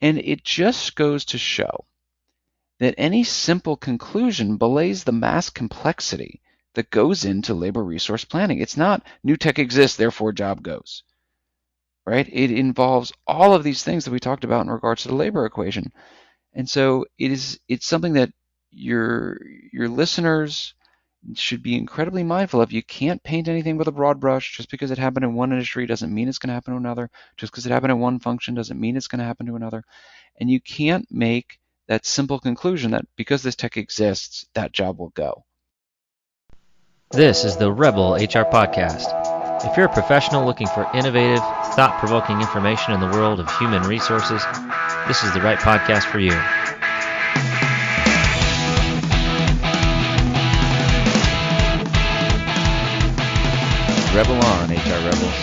And it just goes to show that any simple conclusion belays the mass complexity that goes into labor resource planning. It's not new tech exists, therefore job goes, right? It involves all of these things that we talked about in regards to the labor equation. And so it's something that your listeners should be incredibly mindful of. You can't paint anything with a broad brush. Just because it happened in one industry doesn't mean it's going to happen to another. Just because it happened in one function doesn't mean it's going to happen to another. And you can't make that simple conclusion that because this tech exists, that job will go. This is the Rebel HR Podcast. If you're a professional looking for innovative, thought-provoking information in the world of human resources, this is the right podcast for you. Rebel on, HR Rebels.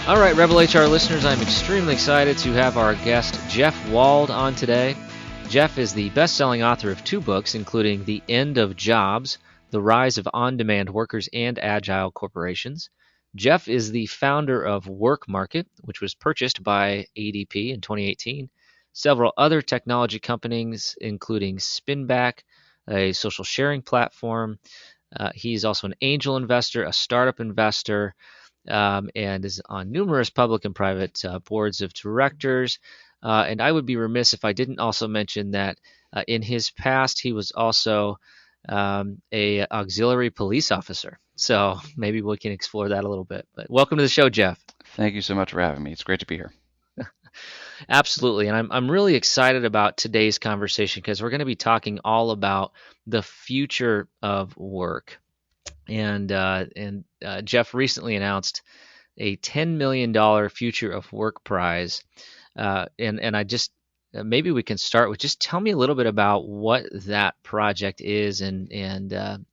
All right, Rebel HR listeners, I'm extremely excited to have our guest Jeff Wald on today. Jeff is the best-selling author of 2 books, including The End of Jobs, The Rise of On-Demand Workers and Agile Corporations. Jeff is the founder of Work Market, which was purchased by ADP in 2018. Several other technology companies, including Spinback, a social sharing platform. He's also an angel investor, a startup investor, and is on numerous public and private boards of directors. And I would be remiss if I didn't also mention that in his past, he was also a auxiliary police officer. So maybe we can explore that a little bit. But welcome to the show, Jeff. Thank you so much for having me. It's great to be here. Absolutely. And I'm really excited about today's conversation because we're going to be talking all about the future of work. And Jeff recently announced a $10 million Future of Work prize. And I just maybe we can start with just tell me a little bit about what that project is and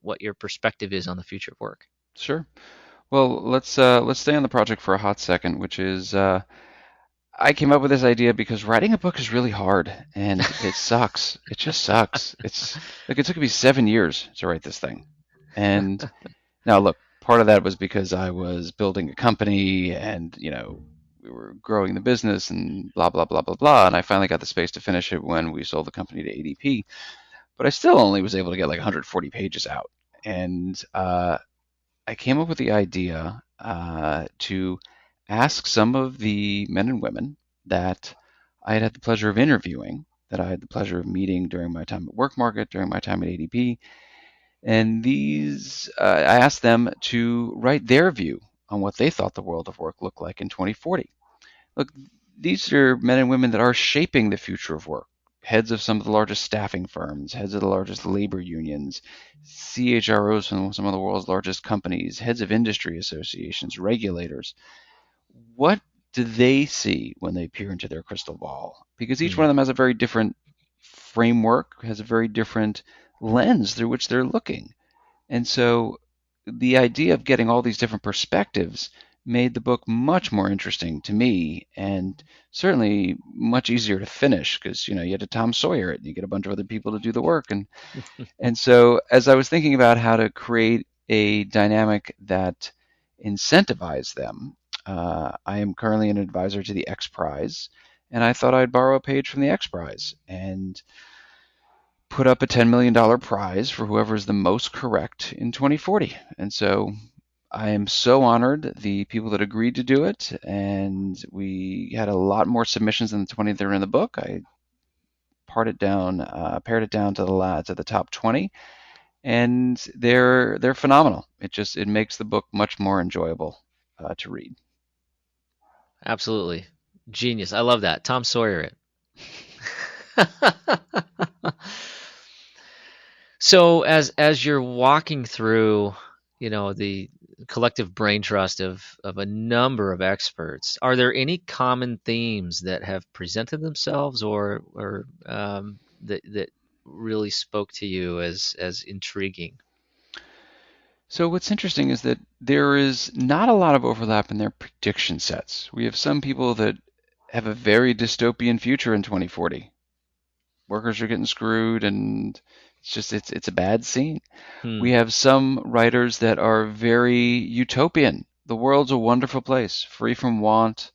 what your perspective is on the future of work. Sure. Well, let's stay on the project for a hot second, which is I came up with this idea because writing a book is really hard and it sucks. It just sucks. It's like it took me 7 years to write this thing. And now look, part of that was because I was building a company and, we were growing the business and blah, blah, blah, blah, blah. And I finally got the space to finish it when we sold the company to ADP. But I still only was able to get like 140 pages out. And I came up with the idea to ask some of the men and women that I had the pleasure of interviewing, that I had the pleasure of meeting during my time at Work Market, during my time at ADP. And I asked them to write their view on what they thought the world of work looked like in 2040. Look, these are men and women that are shaping the future of work. Heads of some of the largest staffing firms, heads of the largest labor unions, CHROs from some of the world's largest companies, heads of industry associations, regulators. What do they see when they peer into their crystal ball? Because each one of them has a very different framework, has a very different lens through which they're looking. And so the idea of getting all these different perspectives made the book much more interesting to me and certainly much easier to finish because, you had to Tom Sawyer it and you get a bunch of other people to do the work. And so as I was thinking about how to create a dynamic that incentivized them, I am currently an advisor to the X Prize, and I thought I'd borrow a page from the X Prize and put up a $10 million prize for whoever is the most correct in 2040. And so I am so honored, the people that agreed to do it, and we had a lot more submissions than the 20 that are in the book. I pared it down to the top 20, and they're phenomenal. It makes the book much more enjoyable to read. Absolutely. Genius. I love that. Tom Sawyer it. So as you're walking through, the collective brain trust of a number of experts, are there any common themes that have presented themselves or that really spoke to you as intriguing? So what's interesting is that there is not a lot of overlap in their prediction sets. We have some people that have a very dystopian future in 2040. Workers are getting screwed and it's a bad scene. We have some writers that are very utopian. The world's a wonderful place, free from want.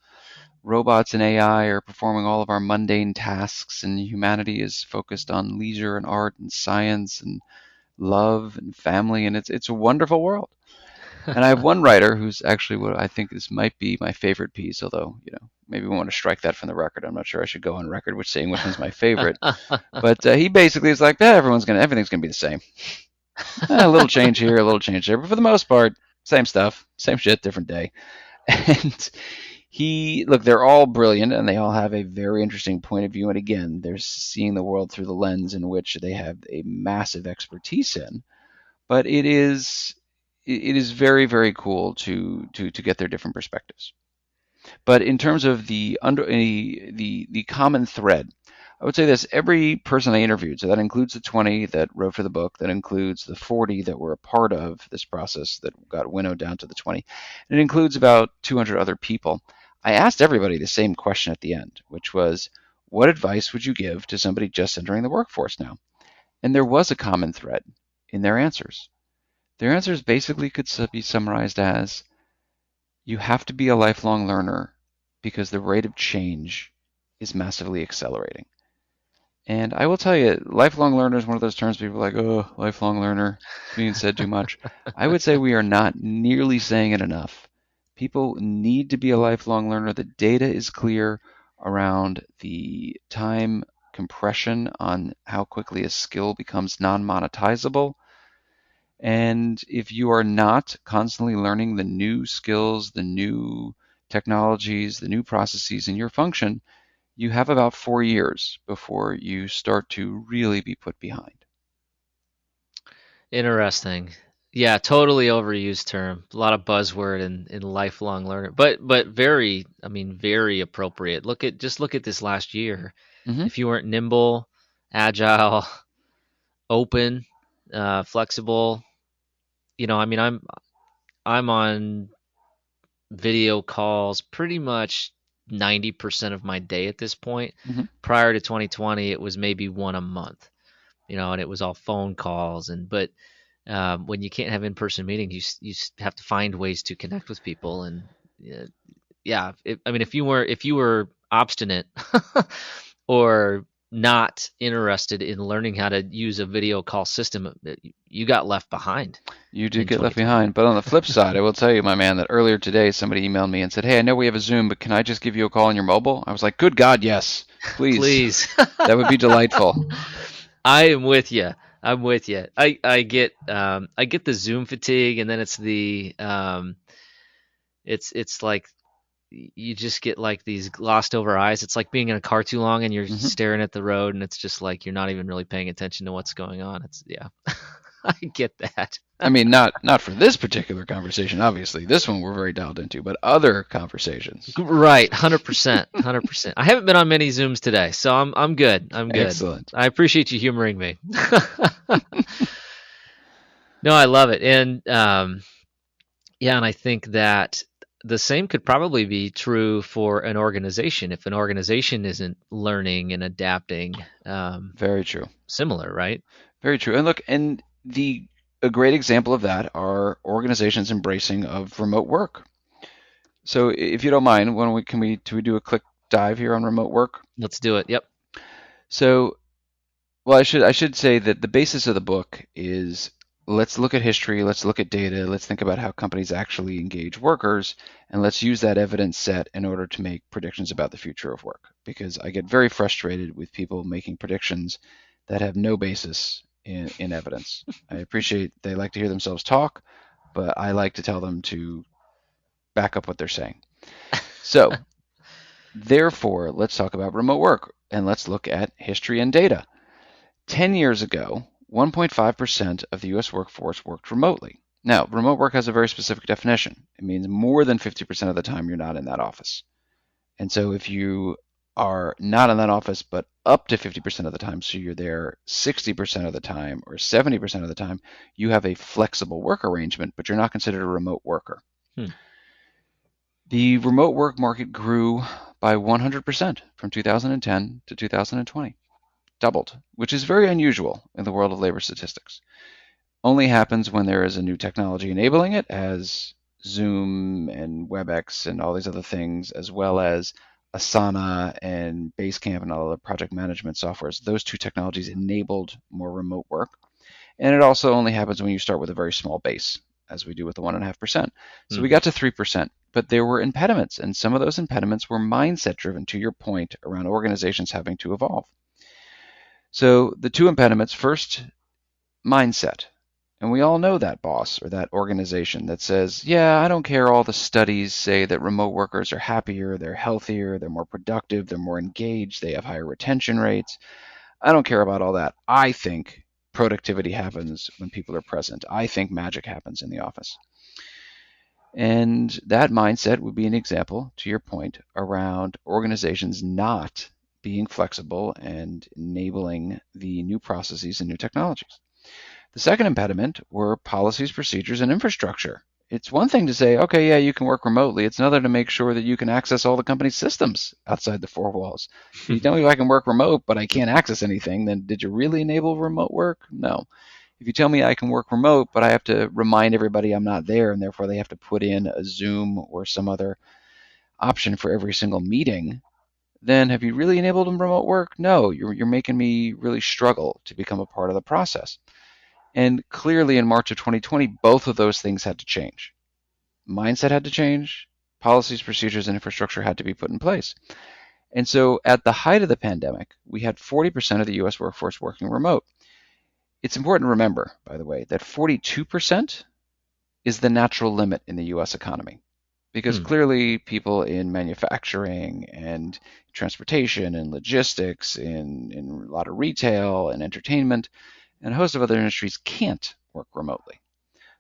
robots and AI are performing all of our mundane tasks, and humanity is focused on leisure and art and science and love and family, and it's a wonderful world. And I have one writer who's actually what I think this might be my favorite piece, although, maybe we want to strike that from the record. I'm not sure I should go on record with saying which one's my favorite. But he basically is like, everything's gonna be the same. A little change here, a little change there, but for the most part, same stuff, same shit, different day. And look, they're all brilliant and they all have a very interesting point of view. And again, they're seeing the world through the lens in which they have a massive expertise in. But it is very, very cool to get their different perspectives. But in terms of the common thread, I would say this: every person I interviewed, so that includes the 20 that wrote for the book, that includes the 40 that were a part of this process that got winnowed down to the 20, and it includes about 200 other people. I asked everybody the same question at the end, which was, what advice would you give to somebody just entering the workforce now? And there was a common thread in their answers. Their answers basically could be summarized as, you have to be a lifelong learner because the rate of change is massively accelerating. And I will tell you, lifelong learner is one of those terms people are like, oh, lifelong learner, it's being said too much. I would say we are not nearly saying it enough. People need to be a lifelong learner. The data is clear around the time compression on how quickly a skill becomes non-monetizable. And if you are not constantly learning the new skills, the new technologies, the new processes in your function, you have about 4 years before you start to really be put behind. Interesting. Yeah, totally overused term. A lot of buzzword in lifelong learner, but very, I mean, very appropriate. Look at this last year. Hmm. If you weren't nimble, agile, open, flexible, I mean, I'm on video calls pretty much 90% of my day at this point. Hmm. Prior to 2020, it was maybe one a month, and it was all phone calls. But when you can't have in-person meetings, you have to find ways to connect with people. And uh, yeah, I mean, if you were obstinate or not interested in learning how to use a video call system, you got left behind You did in get left 2020. behind. But on the flip side, I will tell you, my man, that earlier today somebody emailed me and said, hey, I know we have a Zoom, but can I just give you a call on your mobile? I was like, good God, yes, please. Please. That would be delightful. I am with you. I'm with you. I get the Zoom fatigue, and then it's like you just get like these glossed over eyes. It's like being in a car too long and you're Hmm. staring at the road, and it's just like you're not even really paying attention to what's going on. It's yeah, I get that. I mean, not for this particular conversation, obviously. This one we're very dialed into, but other conversations. Right, 100%, 100%. I haven't been on many Zooms today, so I'm good. I'm good. Excellent. I appreciate you humoring me. No, I love it, and yeah, and I think that the same could probably be true for an organization if an organization isn't learning and adapting. Very true. Similar, right? Very true. And look, and a great example of that are organizations embracing of remote work. So if you don't mind, when we do a quick dive here on remote work? Let's do it. Yep. So, well, I should say that the basis of the book is, let's look at history, let's look at data, let's think about how companies actually engage workers, and let's use that evidence set in order to make predictions about the future of work. Because I get very frustrated with people making predictions that have no basis in evidence. I appreciate they like to hear themselves talk, but I like to tell them to back up what they're saying. So, therefore, let's talk about remote work and let's look at history and data. 10 years ago, 1.5% of the US workforce worked remotely. Now, remote work has a very specific definition. It means more than 50% of the time you're not in that office. And so if you are not in that office, but up to 50% of the time, so you're there 60% of the time or 70% of the time, you have a flexible work arrangement, but you're not considered a remote worker. Hmm. The remote work market grew by 100% from 2010 to 2020, doubled, which is very unusual in the world of labor statistics. Only happens when there is a new technology enabling it, as Zoom and WebEx and all these other things, as well as Asana and Basecamp and all the project management softwares, those two technologies enabled more remote work. And it also only happens when you start with a very small base, as we do with the 1.5%. So we Hmm. got to 3%, but there were impediments, and some of those impediments were mindset driven, to your point, around organizations having to evolve. So the two impediments: first, mindset. And we all know that boss or that organization that says, yeah, I don't care. All the studies say that remote workers are happier, they're healthier, they're more productive, they're more engaged, they have higher retention rates. I don't care about all that. I think productivity happens when people are present. I think magic happens in the office. And that mindset would be an example, to your point, around organizations not being flexible and enabling the new processes and new technologies. The second impediment were policies, procedures, and infrastructure. It's one thing to say, okay, yeah, you can work remotely. It's another to make sure that you can access all the company's systems outside the four walls. If you tell me I can work remote, but I can't access anything, then did you really enable remote work? No. If you tell me I can work remote, but I have to remind everybody I'm not there, and therefore they have to put in a Zoom or some other option for every single meeting, then have you really enabled remote work? No, you're making me really struggle to become a part of the process. And clearly in March of 2020, both of those things had to change. Mindset had to change, policies, procedures, and infrastructure had to be put in place. And so at the height of the pandemic, we had 40% of the US workforce working remote. It's important to remember, by the way, that 42% is the natural limit in the US economy. Because Hmm. clearly people in manufacturing and transportation and logistics, in a lot of retail and entertainment, and a host of other industries can't work remotely.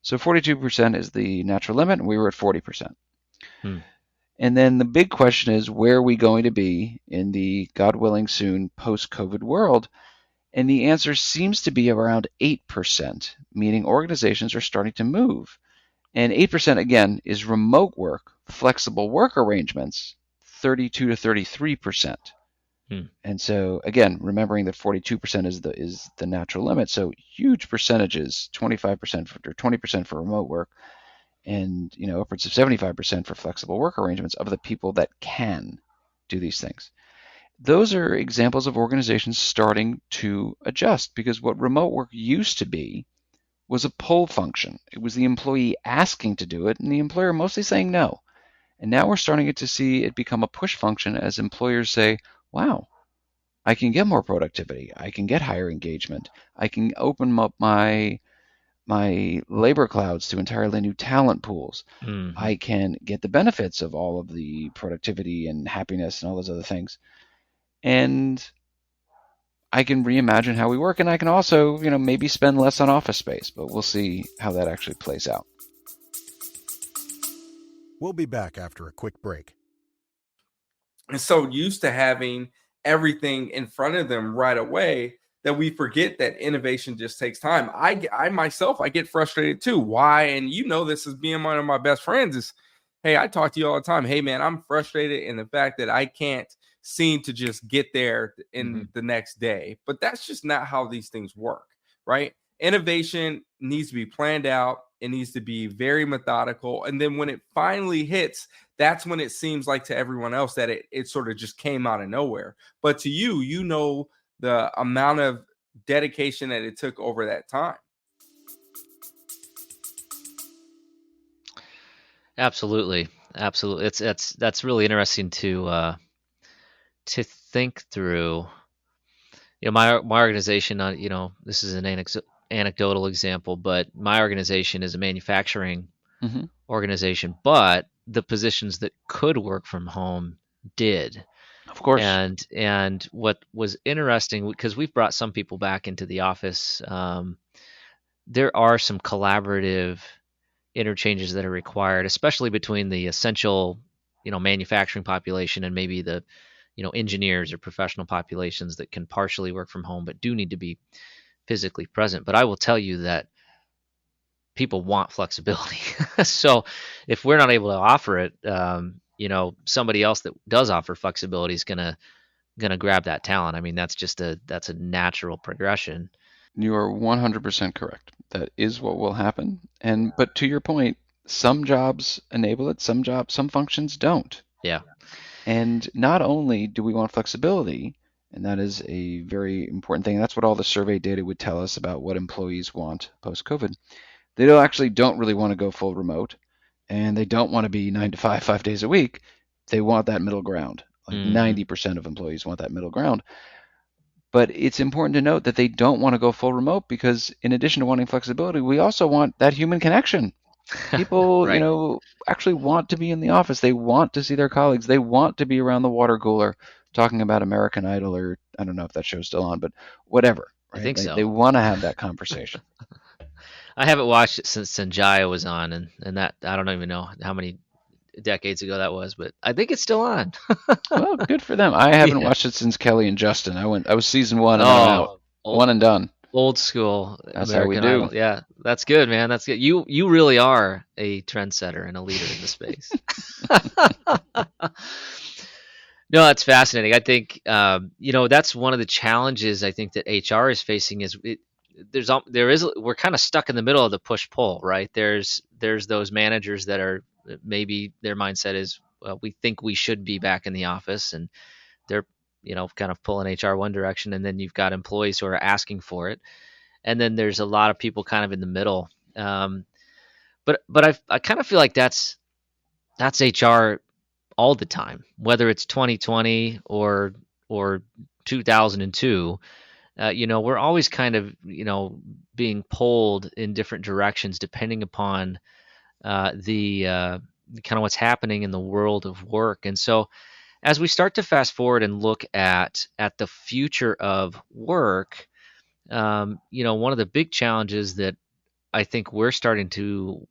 So 42% is the natural limit, and we were at 40%. Hmm. And then the big question is, where are we going to be in the, God willing, soon post COVID world? And the answer seems to be around 8%, meaning organizations are starting to move. And 8%, again, is remote work, flexible work arrangements, 32 to 33%. Hmm. And so, again, remembering that 42% is the natural limit. So huge percentages, 25% or 20% for remote work, and upwards of 75% for flexible work arrangements of the people that can do these things. Those are examples of organizations starting to adjust, because what remote work used to be was a pull function. It was the employee asking to do it and the employer mostly saying no. And now we're starting to see it become a push function as employers say, wow, I can get more productivity. I can get higher engagement. I can open up my labor clouds to entirely new talent pools. Hmm. I can get the benefits of all of the productivity and happiness and all those other things. And I can reimagine how we work, and I can also, maybe spend less on office space, but we'll see how that actually plays out. We'll be back after a quick break. And so used to having everything in front of them right away that we forget that innovation just takes time. I myself, I get frustrated too. Why? And this as being one of my best friends is, hey, I talk to you all the time. Hey, man, I'm frustrated in the fact that I can't seem to just get there Hmm. in the next day. But that's just not how these things work, right? Innovation needs to be planned out. It needs to be very methodical. And then when it finally hits, that's when it seems like to everyone else that it sort of just came out of nowhere. But to you, the amount of dedication that it took over that time. Absolutely. Absolutely. That's really interesting to think through. My organization, this is an anecdotal example, but my organization is a manufacturing Mm-hmm. organization, but the positions that could work from home did. Of course. And what was interesting, because we've brought some people back into the office, there are some collaborative interchanges that are required, especially between the essential, manufacturing population and maybe the, engineers or professional populations that can partially work from home but do need to be physically present. But I will tell you that people want flexibility. So if we're not able to offer it, somebody else that does offer flexibility is gonna grab that talent. I mean, that's a natural progression. You are 100% correct. That is what will happen. But to your point, some jobs enable it, some functions don't. Yeah. And not only do we want flexibility, and that is a very important thing, that's what all the survey data would tell us about what employees want post-COVID. They actually don't really want to go full remote, and they don't want to be 9 to 5, 5 days a week. They want that middle ground. Like Hmm. 90% of employees want that middle ground. But it's important to note that they don't want to go full remote because, in addition to wanting flexibility, we also want that human connection. People, Right. actually want to be in the office. They want to see their colleagues. They want to be around the water cooler talking about American Idol, or I don't know if that show's still on, but whatever, I right? think They so. want to have that conversation. I haven't watched it since Sanjaya was on, and that I don't even know how many decades ago that was, but I think it's still on. Well, good for them. I haven't Yeah. watched it since Kelly and Justin. I was season one and then I'm out. Oh, old, One and done. old school That's how we American do. Idol. Yeah, that's good, man. That's good. You really are a trendsetter and a leader in the space. No, that's fascinating. I think that's one of the challenges I think that HR is facing is there is we're kind of stuck in the middle of the push pull, right? There's those managers that are maybe their mindset is we think we should be back in the office, and they're kind of pulling HR one direction, and then you've got employees who are asking for it, and then there's a lot of people kind of in the middle. But I kind of feel like that's HR all the time, whether it's 2020 or 2002. We're always kind of being pulled in different directions depending upon the kind of what's happening in the world of work. And so as we start to fast forward and look at the future of work, one of the big challenges that I think we're starting to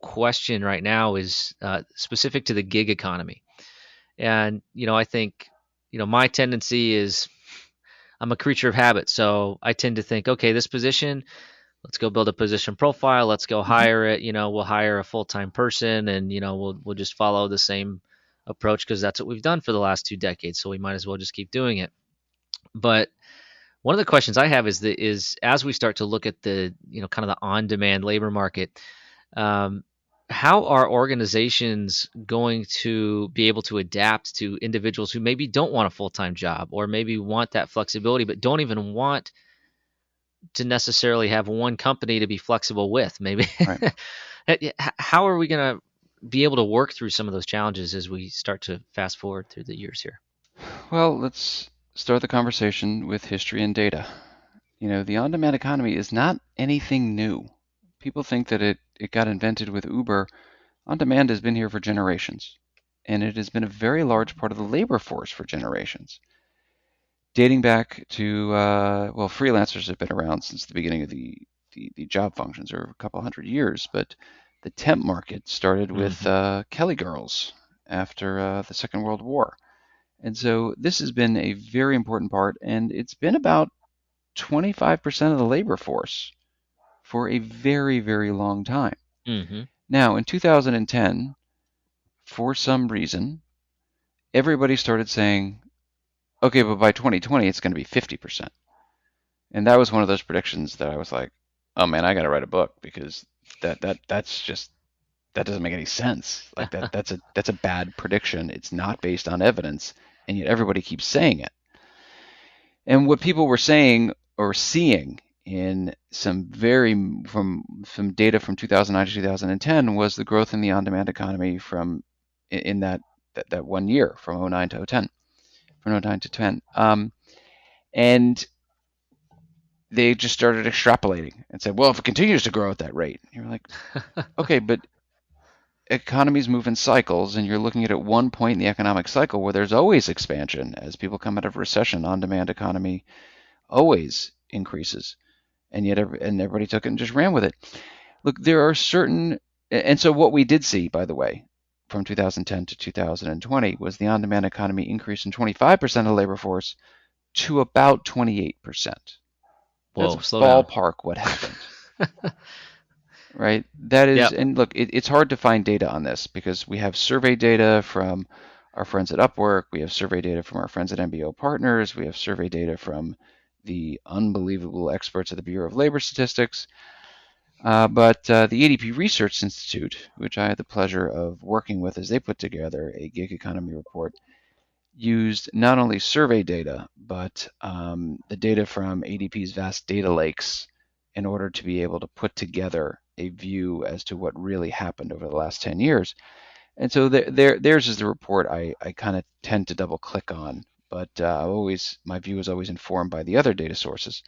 question right now is specific to the gig economy. And I think my tendency is I'm a creature of habit, so I tend to think, okay, this position, let's go build a position profile, let's go Hmm. hire it. We'll hire a full time person, and we'll just follow the same approach because that's what we've done for the last 2 decades. So we might as well just keep doing it. But one of the questions I have is as we start to look at the kind of the on demand labor market, um, how are organizations going to be able to adapt to individuals who maybe don't want a full-time job or maybe want that flexibility but don't even want to necessarily have one company to be flexible with? Maybe Right. how are we going to be able to work through some of those challenges as we start to fast forward through the years here? Well, let's start the conversation with history and data. The on-demand economy is not anything new. People think that it got invented with Uber. On-demand has been here for generations, and it has been a very large part of the labor force for generations. Dating back to, well, freelancers have been around since the beginning of the job functions, or a couple hundred years, but the temp market started with Hmm. Kelly girls after the Second World War. And so this has been a very important part, and it's been about 25% of the labor force for a very, very long time. Hmm. Now, in 2010, for some reason, everybody started saying, okay, but by 2020, it's going to be 50%. And that was one of those predictions that I was like, oh man, I got to write a book because that's just that doesn't make any sense. Like that's a bad prediction. It's not based on evidence, and yet everybody keeps saying it. And what people were saying or seeing in from data from 2009 to 2010 was the growth in the on-demand economy in that 1 year from '09 to '10, from '09 to 10. And they just started extrapolating and said, well, if it continues to grow at that rate, you're like, okay, but economies move in cycles, and you're looking at one point in the economic cycle where there's always expansion. As people come out of recession, on-demand economy always increases, and yet everybody took it and just ran with it. Look, there are certain, and so what we did see, by the way, from 2010 to 2020 was the on-demand economy increased from 25% of the labor force to about 28%. That's Whoa, slow down. ballpark what happened, right? That is, Yep. and look, it's hard to find data on this because we have survey data from our friends at Upwork, we have survey data from our friends at MBO Partners, we have survey data from the unbelievable experts at the Bureau of Labor Statistics. But the ADP Research Institute, which I had the pleasure of working with as they put together a gig economy report, used not only survey data, but the data from ADP's vast data lakes in order to be able to put together a view as to what really happened over the last 10 years. And so theirs is the report I kind of tend to double click on, but my view is always informed by the other data sources.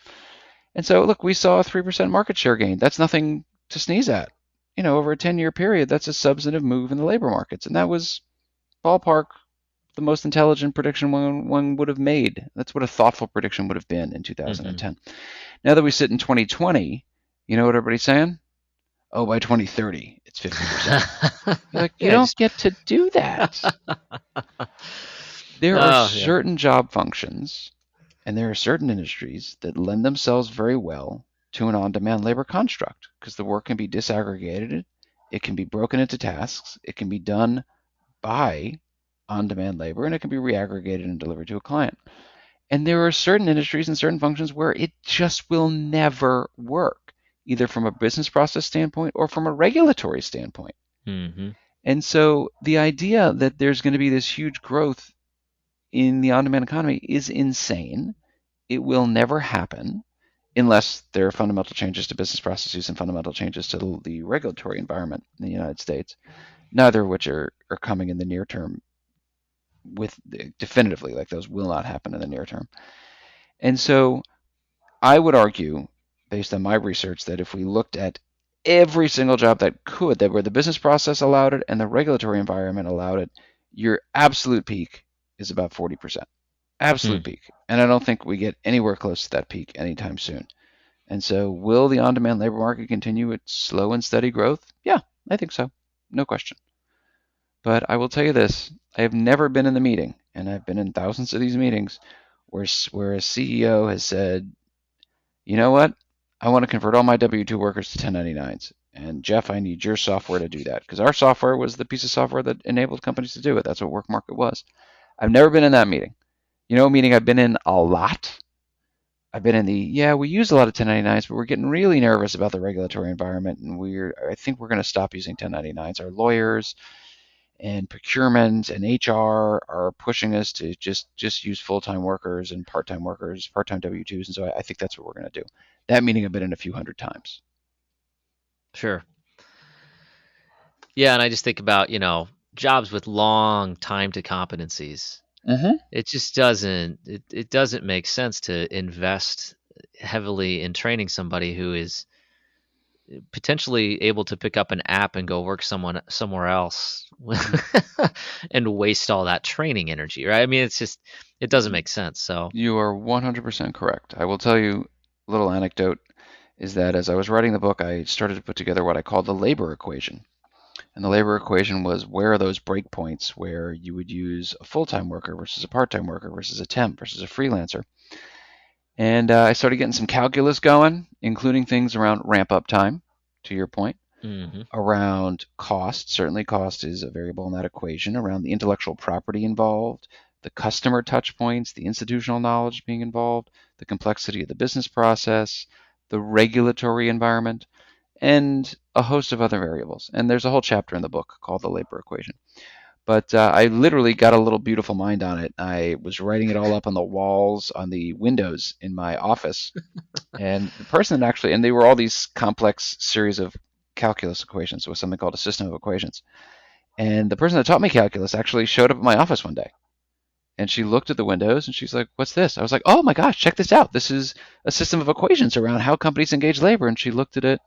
And so, look, we saw a 3% market share gain. That's nothing to sneeze at. Over a 10-year period, that's a substantive move in the labor markets. And that was ballpark the most intelligent prediction one would have made. That's what a thoughtful prediction would have been in 2010. Now that we sit in 2020, you know what everybody's saying? Oh, by 2030, it's 50%. You're like, you don't get to do that. There are certain job functions and there are certain industries that lend themselves very well to an on-demand labor construct because the work can be disaggregated, it can be broken into tasks, it can be done by on-demand labor, and it can be reaggregated and delivered to a client. And there are certain industries and certain functions where it just will never work, either from a business process standpoint or from a regulatory standpoint. And so the idea that there's going to be this huge growth in the on-demand economy is insane. It will never happen unless there are fundamental changes to business processes and fundamental changes to the regulatory environment in the United States, neither of which are coming in the near term definitively, like those will not happen in the near term. And so I would argue, based on my research, that if we looked at every single job that where the business process allowed it and the regulatory environment allowed it, your absolute peak is about 40%. Absolute peak. And I don't think we get anywhere close to that peak anytime soon. And so will the on-demand labor market continue its slow and steady growth? Yeah, I think so. No question. But I will tell you this, I have never been in the meeting, and I've been in thousands of these meetings, where a CEO has said, you know what, I want to convert all my W-2 workers to 1099s. And Jeff, I need your software to do that. Because our software was the piece of software that enabled companies to do it. That's what WorkMarket was. I've never been in that meeting. You know a meeting I've been in a lot? I've been in we use a lot of 1099s, but we're getting really nervous about the regulatory environment, and I think we're going to stop using 1099s. Our lawyers and procurement and HR are pushing us to just use full-time workers and part-time workers, part-time W-2s, and so I think that's what we're going to do. That meeting I've been in a few hundred times. Sure. Yeah, and I just think about, jobs with long time to competencies. It just doesn't make sense to invest heavily in training somebody who is potentially able to pick up an app and go work somewhere else and waste all that training energy, right? I mean, it doesn't make sense. So you are 100% correct. I will tell you a little anecdote is that as I was writing the book, I started to put together what I call the labor equation. And the labor equation was, where are those breakpoints where you would use a full-time worker versus a part-time worker versus a temp versus a freelancer? And I started getting some calculus going, including things around ramp-up time, to your point, around cost. Certainly cost is a variable in that equation, around the intellectual property involved, the customer touch points, the institutional knowledge being involved, the complexity of the business process, the regulatory environment, and a host of other variables. And there's a whole chapter in the book called The Labor Equation. But I literally got a little beautiful mind on it. I was writing it all up on the walls, on the windows in my office. And the person and they were all these complex series of calculus equations with something called a system of equations. And the person that taught me calculus actually showed up at my office one day. And she looked at the windows and she's like, what's this? I was like, oh my gosh, check this out. This is a system of equations around how companies engage labor. And she looked at it.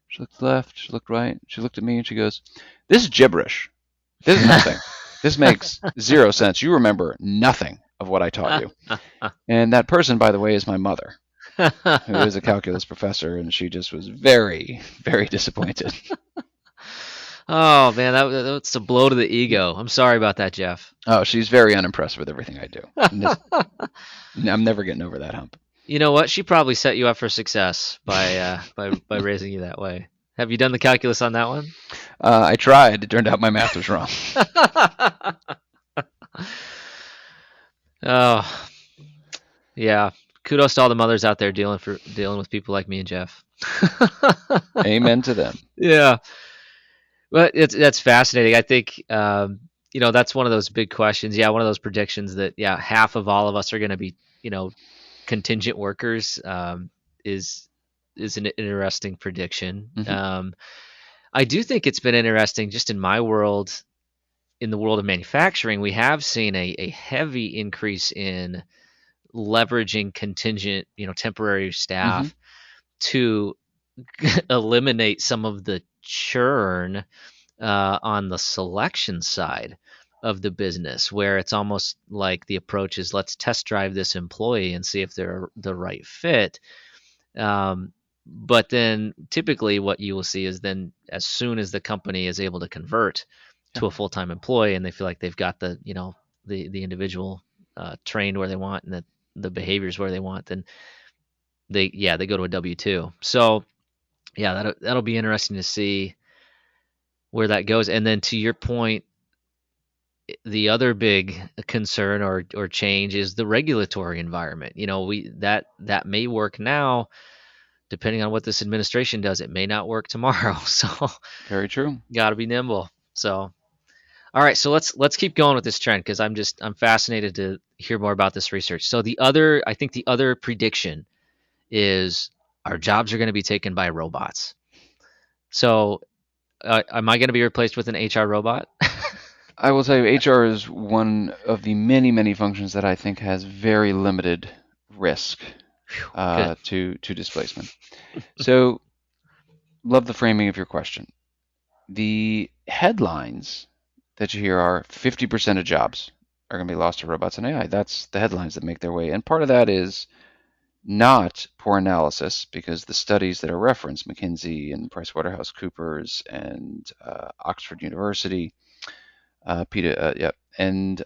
She looked left, she looked right, she looked at me and she goes, this is gibberish. This is nothing. This makes zero sense. You remember nothing of what I taught you. And that person, by the way, is my mother, who is a calculus professor, and she just was very, very disappointed. Oh, man, that's a blow to the ego. I'm sorry about that, Jeff. Oh, she's very unimpressed with everything I do. I'm never getting over that hump. You know what? She probably set you up for success by raising you that way. Have you done the calculus on that one? I tried. It turned out my math was wrong. Oh, yeah. Kudos to all the mothers out there dealing with people like me and Jeff. Amen to them. Yeah. Well, that's fascinating. I think that's one of those big questions. Yeah, one of those predictions that half of all of us are going to be contingent workers. Is an interesting prediction. Hmm. I do think it's been interesting just in my world, in the world of manufacturing. We have seen a heavy increase in leveraging contingent, temporary Hmm. staff to eliminate some of the churn on the selection side of the business, where it's almost like the approach is, let's test drive this employee and see if they're the right fit. But then typically what you will see is, then as soon as the company is able to convert Yeah, to a full-time employee and they feel like they've got the the individual trained where they want, and the behaviors where they want, then they go to a W-2. So yeah, that'll be interesting to see where that goes. And then to your point, the other big concern or change is the regulatory environment. We that may work now. Depending on what this administration does, it may not work tomorrow. So very true. got to be nimble. So all right, so let's keep going with this trend, because I'm fascinated to hear more about this research. So I think the other prediction is our jobs are going to be taken by robots. So am I going to be replaced with an HR robot? I will tell you, HR is one of the many, many functions that I think has very limited risk Good. to displacement. So, love the framing of your question. The headlines that you hear are 50% of jobs are going to be lost to robots and AI. That's the headlines that make their way. And part of that is not poor analysis, because the studies that are referenced, McKinsey and PricewaterhouseCoopers and Oxford University, and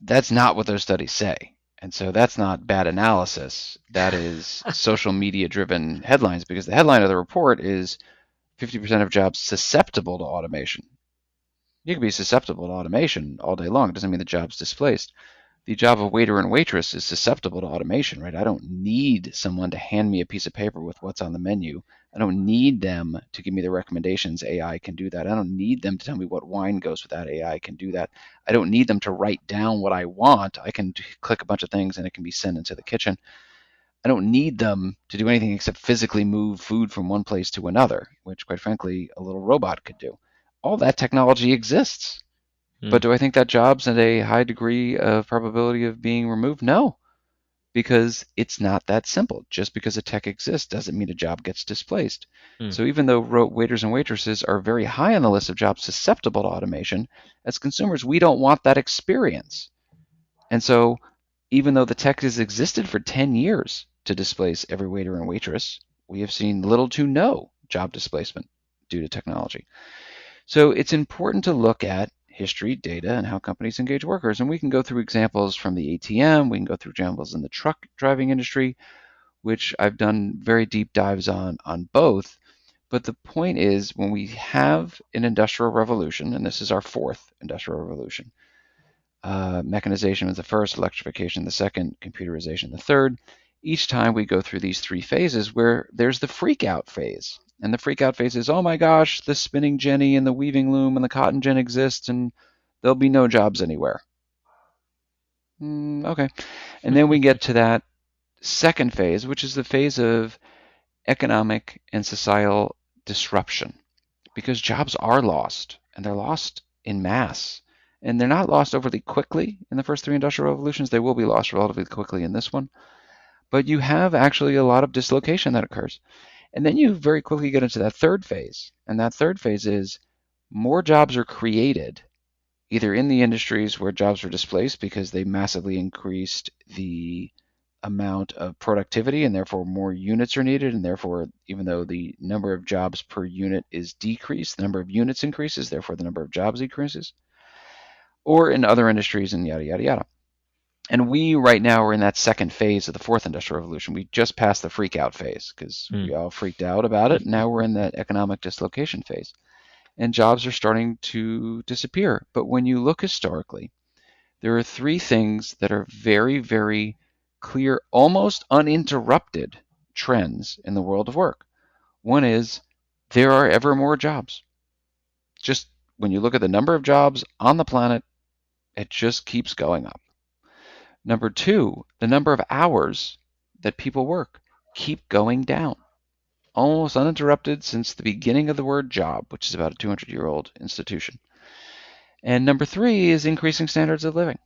that's not what those studies say. And so that's not bad analysis. That is social media driven headlines, because the headline of the report is 50% of jobs susceptible to automation. You can be susceptible to automation all day long. It doesn't mean the job's displaced. The job of waiter and waitress is susceptible to automation, right? I don't need someone to hand me a piece of paper with what's on the menu. I don't need them to give me the recommendations. AI can do that. I don't need them to tell me what wine goes with that. AI can do that. I don't need them to write down what I want. I can click a bunch of things and it can be sent into the kitchen. I don't need them to do anything except physically move food from one place to another, which, quite frankly, a little robot could do. All that technology exists. Hmm. But do I think that job's at a high degree of probability of being removed? No, because it's not that simple. Just because a tech exists doesn't mean a job gets displaced. Hmm. So even though waiters and waitresses are very high on the list of jobs susceptible to automation, as consumers, we don't want that experience. And so even though the tech has existed for 10 years to displace every waiter and waitress, we have seen little to no job displacement due to technology. So it's important to look at history, data, and how companies engage workers. And we can go through examples from the ATM, we can go through examples in the truck driving industry, which I've done very deep dives on both. But the point is, when we have an industrial revolution, and this is our fourth industrial revolution, mechanization was the first, electrification the second, computerization the third. Each time we go through these three phases where there's the freak out phase. And the freak out phase is, oh my gosh, the spinning jenny and the weaving loom and the cotton gin exist and there'll be no jobs anywhere. Okay. And then we get to that second phase, which is the phase of economic and societal disruption, because jobs are lost, and they're lost in mass. And they're not lost overly quickly in the first three industrial revolutions. They will be lost relatively quickly in this one. But you have actually a lot of dislocation that occurs. And then you very quickly get into that third phase. And that third phase is more jobs are created, either in the industries where jobs were displaced because they massively increased the amount of productivity and therefore more units are needed, and therefore even though the number of jobs per unit is decreased, the number of units increases, therefore the number of jobs decreases, or in other industries, and yada yada yada. And we right now are in that second phase of the fourth industrial revolution. We just passed the freak out phase because Hmm. we all freaked out about it. Now we're in that economic dislocation phase, and jobs are starting to disappear. But when you look historically, there are three things that are very, very clear, almost uninterrupted trends in the world of work. One is there are ever more jobs. Just when you look at the number of jobs on the planet, it just keeps going up. Number two, the number of hours that people work keep going down, almost uninterrupted since the beginning of the word job, which is about a 200-year-old institution. And number three is increasing standards of living,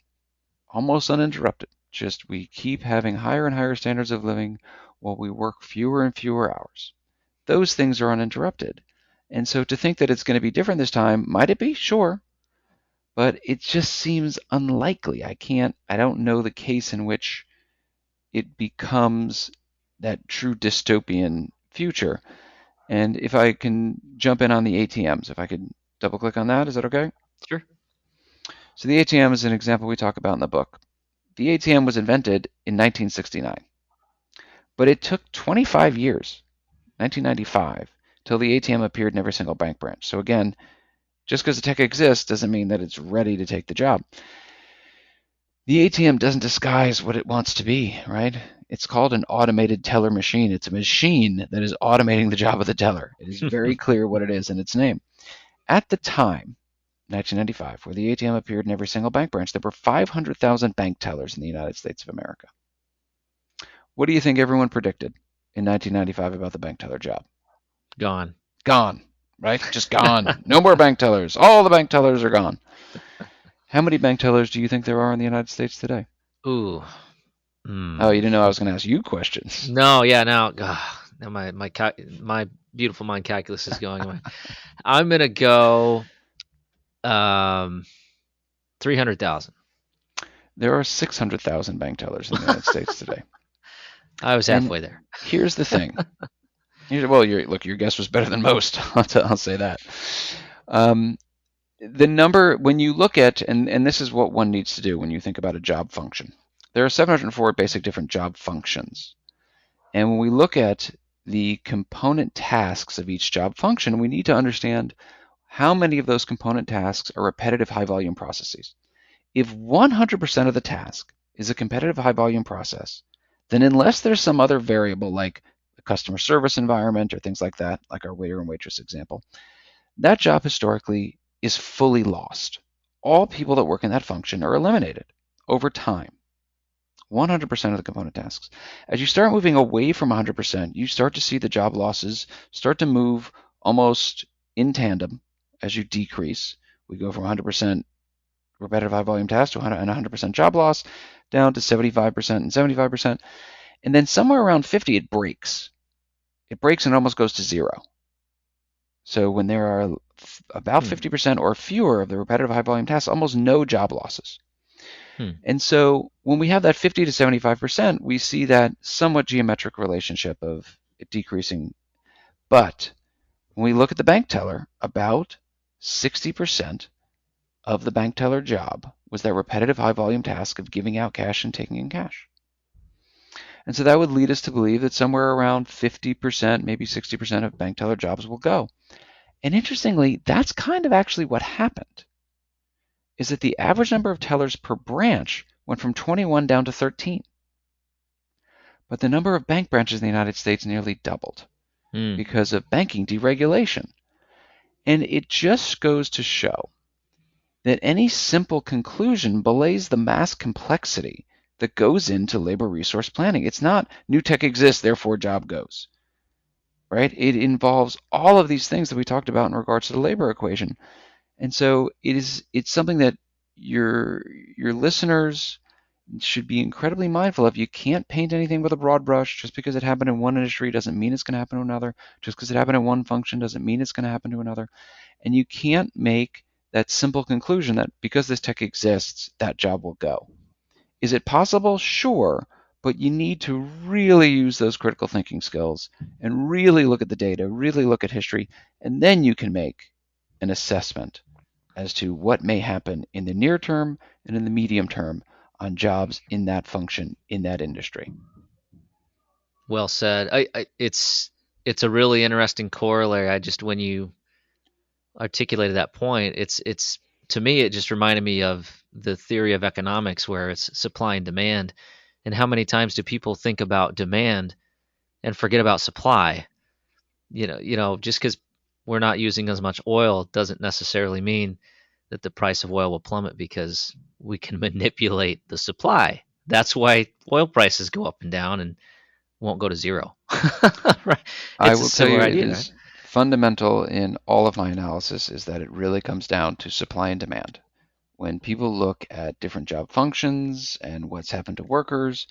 almost uninterrupted. Just we keep having higher and higher standards of living while we work fewer and fewer hours. Those things are uninterrupted. And so to think that it's going to be different this time, might it be? Sure. But it just seems unlikely. I don't know the case in which it becomes that true dystopian future. And if I can jump in on the ATMs, if I could double click on that, is that okay? Sure. So the ATM is an example we talk about in the book. The ATM was invented in 1969, but it took 25 years, 1995, till the ATM appeared in every single bank branch. So again, just because the tech exists doesn't mean that it's ready to take the job. The ATM doesn't disguise what it wants to be, right? It's called an automated teller machine. It's a machine that is automating the job of the teller. It is very clear what it is in its name. At the time, 1995, where the ATM appeared in every single bank branch, there were 500,000 bank tellers in the United States of America. What do you think everyone predicted in 1995 about the bank teller job? Gone. Gone, right? Just gone. No more bank tellers. All the bank tellers are gone. How many bank tellers do you think there are in the United States today? Ooh. Oh, you didn't know I was going to ask you questions. No, yeah, now, now my beautiful mind calculus is going away. I'm gonna go 300,000. There are 600,000 bank tellers in the United States today. I was And halfway there. here's the thing. Well, your guess was better than most. I'll say that. The number, when you look at, and this is what one needs to do when you think about a job function. There are 704 basic different job functions. And when we look at the component tasks of each job function, we need to understand how many of those component tasks are repetitive high-volume processes. If 100% of the task is a competitive high-volume process, then unless there's some other variable like the customer service environment or things like that, like our waiter and waitress example, that job historically is fully lost. All people that work in that function are eliminated over time. 100% of the component tasks. As you start moving away from 100%, you start to see the job losses start to move almost in tandem as you decrease. We go from 100% repetitive high volume tasks to 100% job loss down to 75% and 75%. And then somewhere around 50, it breaks. It breaks and almost goes to zero. So when there are about 50% or fewer of the repetitive high volume tasks, almost no job losses. And so when we have that 50 to 75%, we see that somewhat geometric relationship of it decreasing. But when we look at the bank teller, about 60% of the bank teller job was that repetitive high volume task of giving out cash and taking in cash. And so that would lead us to believe that somewhere around 50%, maybe 60% of bank teller jobs will go. And interestingly, that's kind of actually what happened, is that the average number of tellers per branch went from 21 down to 13. But the number of bank branches in the United States nearly doubled because of banking deregulation. And it just goes to show that any simple conclusion belays the mass complexity that goes into labor resource planning. It's not new tech exists, therefore job goes. Right? It involves all of these things that we talked about in regards to the labor equation. And so it's something that your listeners should be incredibly mindful of. You can't paint anything with a broad brush. Just because it happened in one industry doesn't mean it's going to happen to another. Just because it happened in one function doesn't mean it's going to happen to another. And you can't make that simple conclusion that because this tech exists, that job will go. Is it possible? Sure. But you need to really use those critical thinking skills and really look at the data, really look at history, and then you can make an assessment as to what may happen in the near term and in the medium term on jobs in that function, in that industry. Well said. It's a really interesting corollary. When you articulated that point, it's to me, it just reminded me of the theory of economics where it's supply and demand. And how many times do people think about demand and forget about supply? Just because we're not using as much oil doesn't necessarily mean that the price of oil will plummet because we can manipulate the supply. That's why oil prices go up and down and won't go to zero. Right? I It's a will tell similar you, it idea, right? is fundamental in all of my analysis is that it really comes down to supply and demand. When people look at different job functions and what's happened to workers,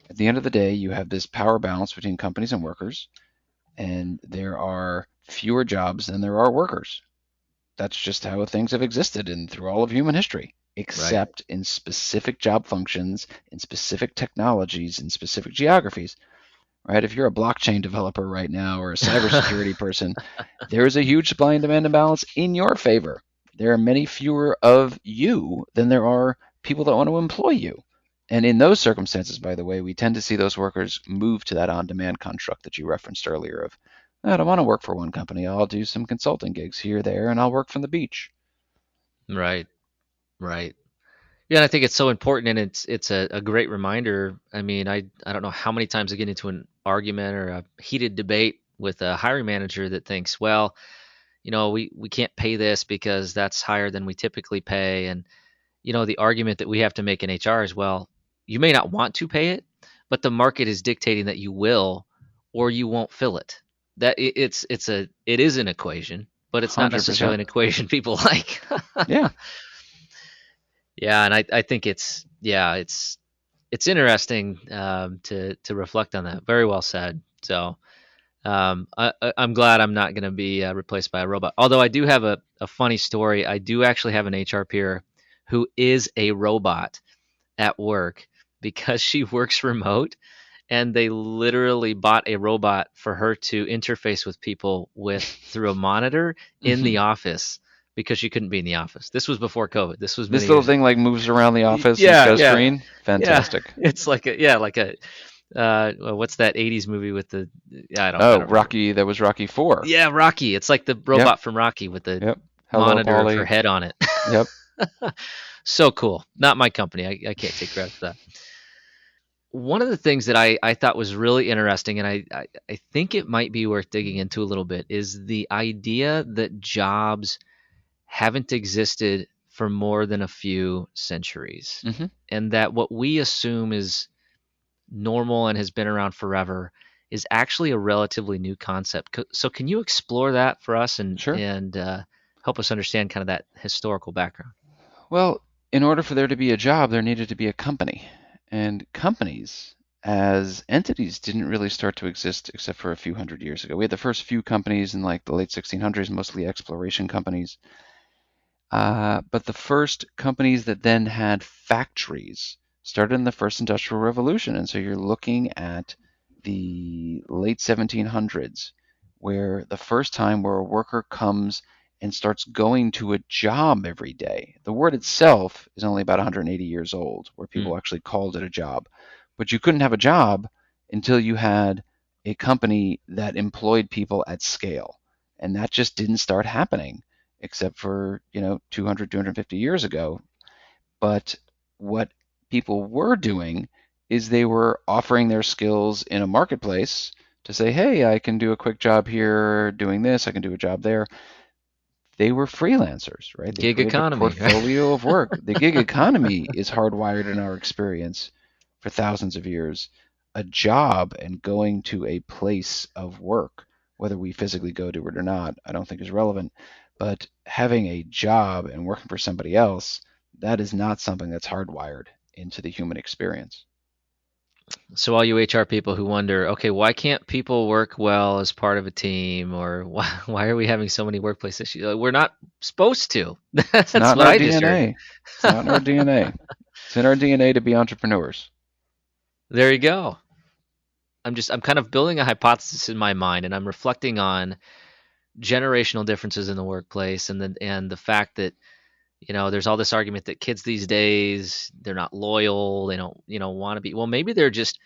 at the end of the day, you have this power balance between companies and workers, and there are fewer jobs than there are workers. That's just how things have existed in through all of human history, Right. except in specific job functions, in specific technologies, in specific geographies. Right? If you're a blockchain developer right now or a cybersecurity person, there is a huge supply and demand imbalance in your favor. There are many fewer of you than there are people that want to employ you. And in those circumstances, by the way, we tend to see those workers move to that on demand construct that you referenced earlier of, I don't want to work for one company. I'll do some consulting gigs here, there, and I'll work from the beach. Right. Right. Yeah, and I think it's so important, and it's a great reminder. I mean, I don't know how many times I get into an argument or a heated debate with a hiring manager that thinks, well, we can't pay this because that's higher than we typically pay. And, the argument that we have to make in HR is, well, you may not want to pay it, but the market is dictating that you will, or you won't fill it. That it is an equation, but it's not necessarily 100%. an equation people like. Yeah. Yeah, and I think it's interesting to reflect on that. Very well said. So I'm glad I'm not going to be replaced by a robot. Although I do have a funny story. I do actually have an HR peer who is a robot at work because she works remote, and they literally bought a robot for her to interface with people with through a monitor in Hmm. the office because she couldn't be in the office. This was before COVID. This was This many little years thing ago. like moves around the office and it's Yeah, got a yeah, screen. yeah. Fantastic. It's like a what's that 80s movie with the I Oh, don't remember. Rocky, that was Rocky 4. Yeah, Rocky. It's like the Yep, robot from Rocky with the yep. Hello, monitor of her Polly. head on it. Yep. So cool. Not my company. I can't take credit for that. One of the things that I thought was really interesting, and I think it might be worth digging into a little bit, is the idea that jobs haven't existed for more than a few centuries. Hmm. And that what we assume is normal and has been around forever is actually a relatively new concept. So can you explore that for us Sure. and help us understand kind of that historical background? Well, in order for there to be a job, there needed to be a company. And companies as entities didn't really start to exist except for a few hundred years ago. We had the first few companies in like the late 1600s, mostly exploration companies. But the first companies that then had factories started in the first industrial revolution. And so you're looking at the late 1700s, where the first time where a worker comes and starts going to a job every day. The word itself is only about 180 years old, where Hmm. people actually called it a job. But you couldn't have a job until you had a company that employed people at scale. And that just didn't start happening except for 200 250 years ago. But what people were doing is they were offering their skills in a marketplace to say, hey, I can do a quick job here doing this, I can do a job there. They were freelancers, right? They Gig created a economy, right? portfolio of work. The gig economy is hardwired in our experience for thousands of years. A job and going to a place of work, whether we physically go to it or not, I don't think is relevant. But having a job and working for somebody else, that is not something that's hardwired into the human experience. So all you HR people who wonder, okay, why can't people work well as part of a team, or why are we having so many workplace issues? We're not supposed to. It's That's not in what our I just heard. DNA. It's not in our DNA. It's in our DNA to be entrepreneurs. There you go. I'm kind of building a hypothesis in my mind, and I'm reflecting on generational differences in the workplace, and the fact that there's all this argument that kids these days, they're not loyal, they don't want to be. Well, maybe they're just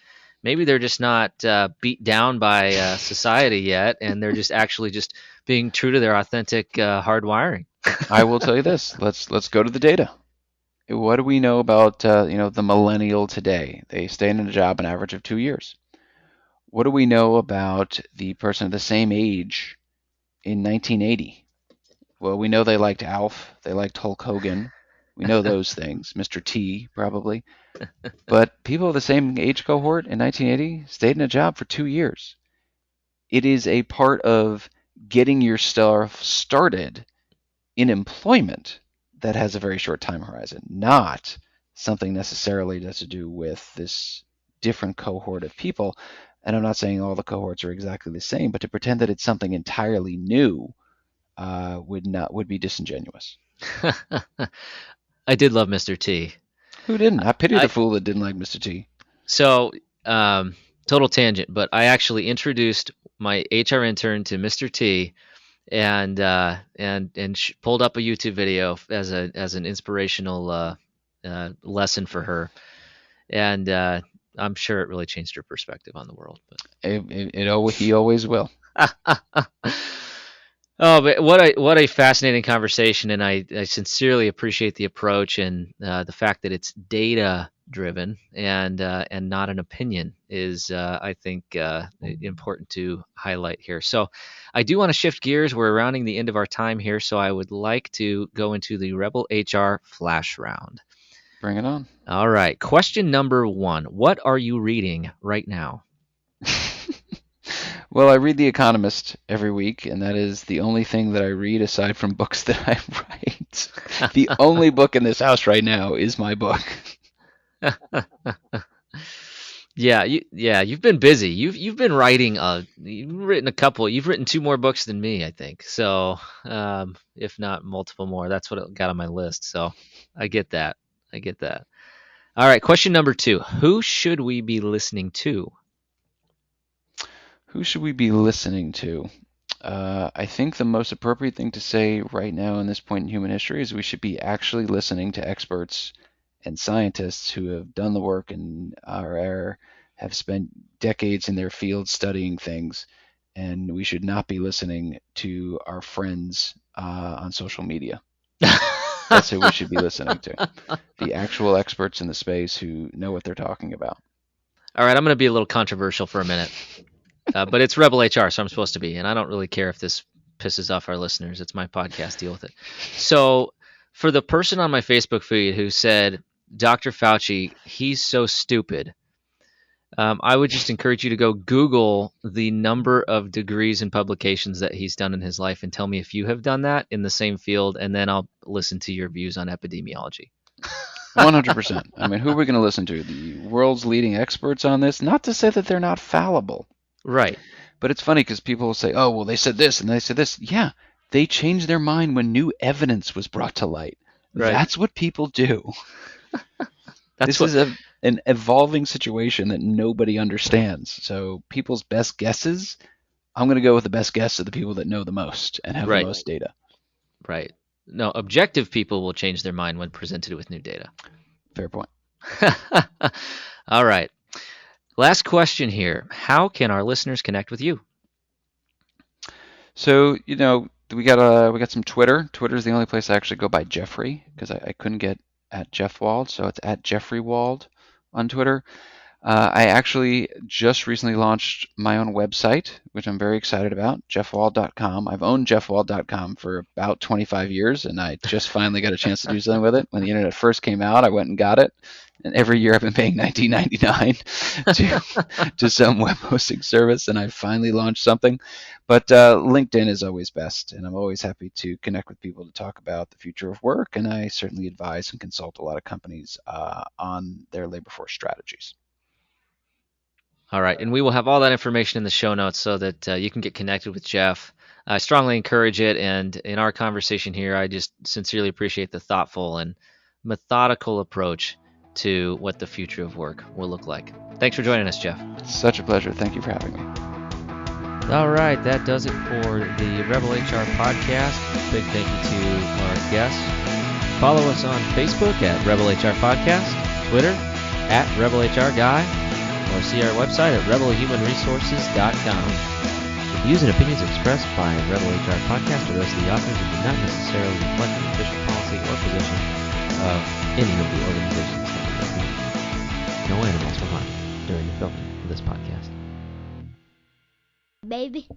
not beat down by society yet, and they're just actually just being true to their authentic hard wiring. I will tell you this. Let's go to the data. What do we know about the millennial today? They stay in a job an average of 2 years. What do we know about the person of the same age in 1980? Well, we know they liked Alf. They liked Hulk Hogan. We know those things. Mr. T, probably. But people of the same age cohort in 1980 stayed in a job for 2 years. It is a part of getting your stuff started in employment that has a very short time horizon, not something necessarily that's to do with this different cohort of people. And I'm not saying all the cohorts are exactly the same, but to pretend that it's something entirely new would be disingenuous. I did love Mr. T. Who didn't? I pity the I fool that didn't like Mr. T. so total tangent, but I actually introduced my HR intern to Mr. T, and pulled up a YouTube video as an inspirational lesson for her, and I'm sure it really changed her perspective on the world. He always will. But oh, but what a fascinating conversation, and I sincerely appreciate the approach and the fact that it's data driven and not an opinion is I think important to highlight here. So I do want to shift gears. We're rounding the end of our time here, so I would like to go into the Rebel HR Flash Round. Bring it on. All right. Question number 1. What are you reading right now? Well, I read The Economist every week, and that is the only thing that I read aside from books that I write. The only book in this house right now is my book. You've been busy. You've been writing. You've written a couple. You've written 2 more books than me, I think. So, if not multiple more, that's what it got on my list. So, I get that. All right. Question number 2. Who should we be listening to? Who should we be listening to? I think the most appropriate thing to say right now in this point in human history is we should be actually listening to experts and scientists who have done the work and have spent decades in their field studying things, and we should not be listening to our friends on social media. That's who we should be listening to. The actual experts in the space who know what they're talking about. All right, I'm going to be a little controversial for a minute, but it's Rebel HR, so I'm supposed to be, and I don't really care if this pisses off our listeners. It's my podcast. Deal with it. So for the person on my Facebook feed who said, Dr. Fauci, he's so stupid, I would just encourage you to go Google the number of degrees and publications that he's done in his life and tell me if you have done that in the same field, and then I'll listen to your views on epidemiology. 100%. I mean, who are we going to listen to? The world's leading experts on this? Not to say that they're not fallible. Right. But it's funny because people will say, oh, well, they said this and they said this. Yeah, they changed their mind when new evidence was brought to light. Right. That's what people do. This is an evolving situation that nobody understands. So people's best guesses, I'm going to go with the best guess of the people that know the most and have the most data. Right. No, objective people will change their mind when presented with new data. Fair point. All right. Last question here. How can our listeners connect with you? So, we got some Twitter. Twitter is the only place I actually go by Jeffrey because I couldn't get at Jeff Wald, so it's at Jeffrey Wald on Twitter. I actually just recently launched my own website, which I'm very excited about, jeffwald.com. I've owned jeffwald.com for about 25 years, and I just finally got a chance to do something with it. When the internet first came out, I went and got it. And every year I've been paying $19.99 to some web hosting service, and I finally launched something. But LinkedIn is always best, and I'm always happy to connect with people to talk about the future of work, and I certainly advise and consult a lot of companies on their labor force strategies. All right, and we will have all that information in the show notes so that you can get connected with Jeff. I strongly encourage it, and in our conversation here, I just sincerely appreciate the thoughtful and methodical approach to what the future of work will look like. Thanks for joining us, Jeff. Such a pleasure. Thank you for having me. All right, that does it for the Rebel HR podcast. Big thank you to our guests. Follow us on Facebook at Rebel HR Podcast, Twitter at Rebel HR Guy, or see our website at rebelhumanresources.com. The views and opinions expressed by Rebel HR Podcast are those of the authors and do not necessarily reflect the official policy or position of any of the organizations that we represent. No animals were harmed during the filming of this podcast. Baby.